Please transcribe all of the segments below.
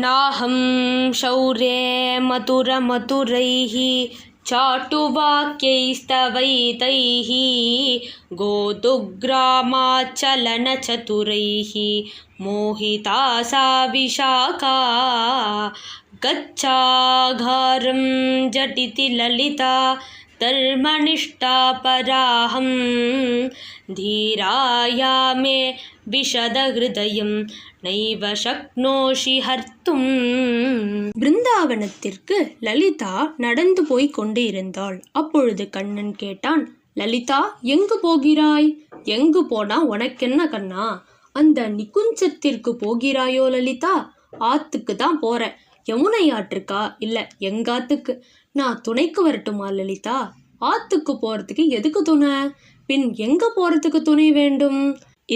नाहं शौर्ये मथुरमथुरैः चाटुवाक्यैस्तवैतैः गोदुग्रामाचलनचतुरैः मोहिता सा विशाखा गच्छाघारं झटिति ललिता धर्मनिष्ठा पराहं धीराया मे விஷதஹிருதயம் நைவ சக்னோஷி ஹர்த்தும். பிருந்தாவனத்திற்கு லலிதா நடந்து போய் கொண்டு இருந்தாள். அப்பொழுது கண்ணன் கேட்டான், லலிதா, எங்கு போகிறாய்? எங்கு போனா உனக்கென்ன கண்ணா? அந்த நிகுஞ்சத்திற்கு போகிறாயோ லலிதா? ஆத்துக்கு தான் போறேன். யமுனை ஆற்றுக்கா? இல்ல, எங்காத்துக்கு. நான் துணைக்கு வரட்டுமா லலிதா? ஆத்துக்கு போறதுக்கு எதுக்கு துணை? பின் எங்க போறதுக்கு துணை வேண்டும்?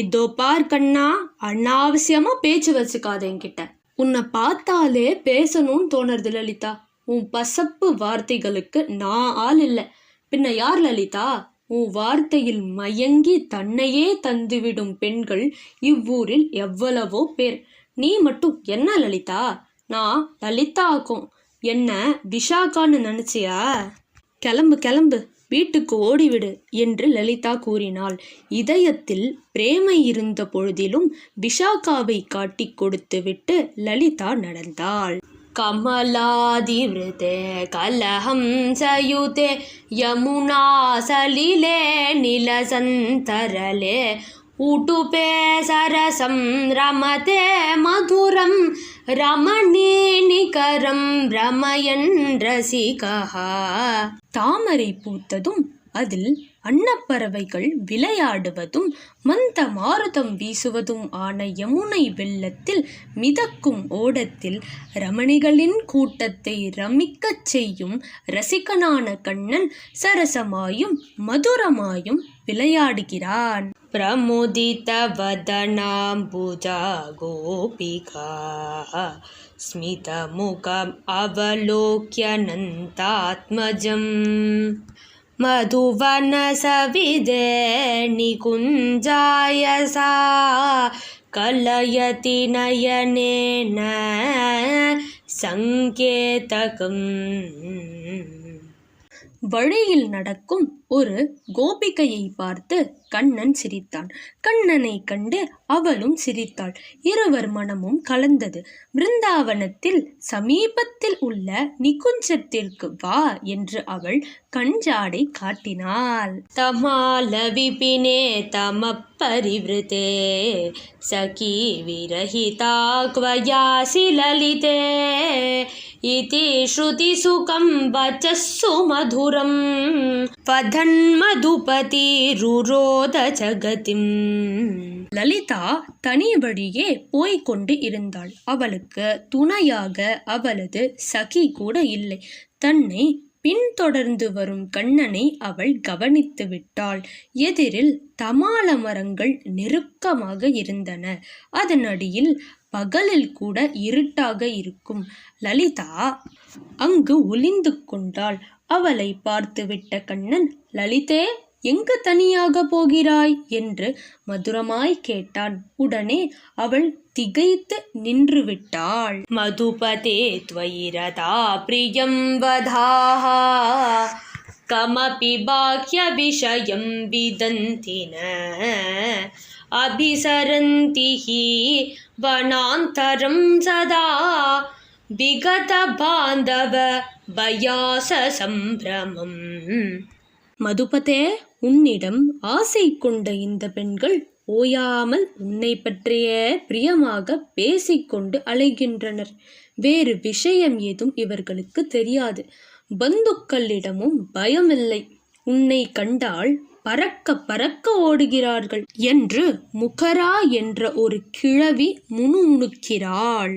இதோ பார் கண்ணா, அனாவசியமா பேச்சு வச்சுக்காத என்கிட்ட. உன்னை பார்த்தாலே பேசணும்னு தோணுறது லலிதா. உன் பசப்பு வார்த்தைகளுக்கு நான் ஆள் இல்லை. பின்ன யார் லலிதா? உன் வார்த்தையில் மயங்கி தன்னையே தந்துவிடும் பெண்கள் இவ்வூரில் எவ்வளவோ பேர். நீ மட்டும் என்ன லலிதா? நான் லலிதா ஆக்கும் என்ன விஷாக்கான்னு நினைச்சியா? கிளம்பு கிளம்பு, வீட்டுக்கு ஓடிவிடு என்று லலிதா கூறினாள். இதயத்தில் பிரேமை இருந்த பொழுதிலும் விஷாக்காவை காட்டி கொடுத்து விட்டு லலிதா நடந்தாள். கமலாதிவிருதே கலஹம் சயுதே யமுனா சலிலே நிலசந்தரலே ஊட்டுபே சரசம் ரமதே மதுரம் ரமணீநிகரம் ரமயன் ரசிகஹா. தாமரை பூத்ததும் அதில் அன்னப்பறவைகள் விளையாடுவதும் மந்த மாருதம் வீசுவதும் ஆன யமுனை வெள்ளத்தில் மிதக்கும் ஓடத்தில் ரமணிகளின் கூட்டத்தை ரமிக்கச் செய்யும் ரசிகனான கண்ணன் சரசமாயும் மதுரமாயும் விளையாடுகிறான். பிரமுதித வதனாம்புஜா கோபிகா ஸ்மிதமுகம் அவலோக்யனந்தாத்மஜம் மதுவனசவிதே நிகுஞ்சாய சா கலயதி நயனேன சங்கேதகம். வழியில் நடக்கும் ஒரு கோபிகையை பார்த்து கண்ணன் சிரித்தான். கண்ணனை கண்டு அவளும் சிரித்தாள். இருவர் மனமும் கலந்தது. பிருந்தாவனத்தில் சமீபத்தில் உள்ள நிகுஞ்சத்திற்கு வா என்று அவள் கஞ்சாடை காட்டினாள். தமால விபினே தம பரிவிருதே சகி விரஹிதா க்வயாசி லலிதே இதி ஸ்ருதி சுகம் வச்சஸ்ஸு மதுரம் வதன் மதுபதி ருரோத ஜகதிம். லலிதா தனி வழியே போய்கொண்டு இருந்தாள். அவளுக்கு துணையாக அவளது சகி கூட இல்லை. தன்னை பின்தொடர்ந்து வரும் கண்ணனை அவள் கவனித்து விட்டாள். எதிரில் தமால மரங்கள் நெருக்கமாக இருந்தன. அதன் அடியில் பகலில் கூட இருட்டாக இருக்கும். லலிதா அங்கு ஒளிந்து கொண்டாள். அவளை பார்த்துவிட்ட கண்ணன், லலிதே, எங்கு தனியாக போகிறாய் என்று மதுரமாய் கேட்டான். உடனே அவள் திகைத்து நின்று விட்டாள். மதுபதே த்வயிரதா பிரியம் வதாஹ கமபி பாக்ய விஷயம் விதந்தின அபிசரந்திஹி வனாந்தரம் சதா விகத பாந்தவ பயாச சம்பிரமம். மதுபதே, உன்னிடம் ஆசை கொண்ட இந்த பெண்கள் ஓயாமல் உன்னை பற்றிய பிரியமாக பேசிக்கொண்டு அலைகின்றனர். வேறு விஷயம் ஏதும் இவர்களுக்கு தெரியாது. பந்துக்களிடமும் பயமில்லை. உன்னை கண்டால் பறக்க பறக்க ஓடுகிறார்கள் என்று முகரா என்ற ஒரு கிழவி முணுமுணுக்கிறாள்.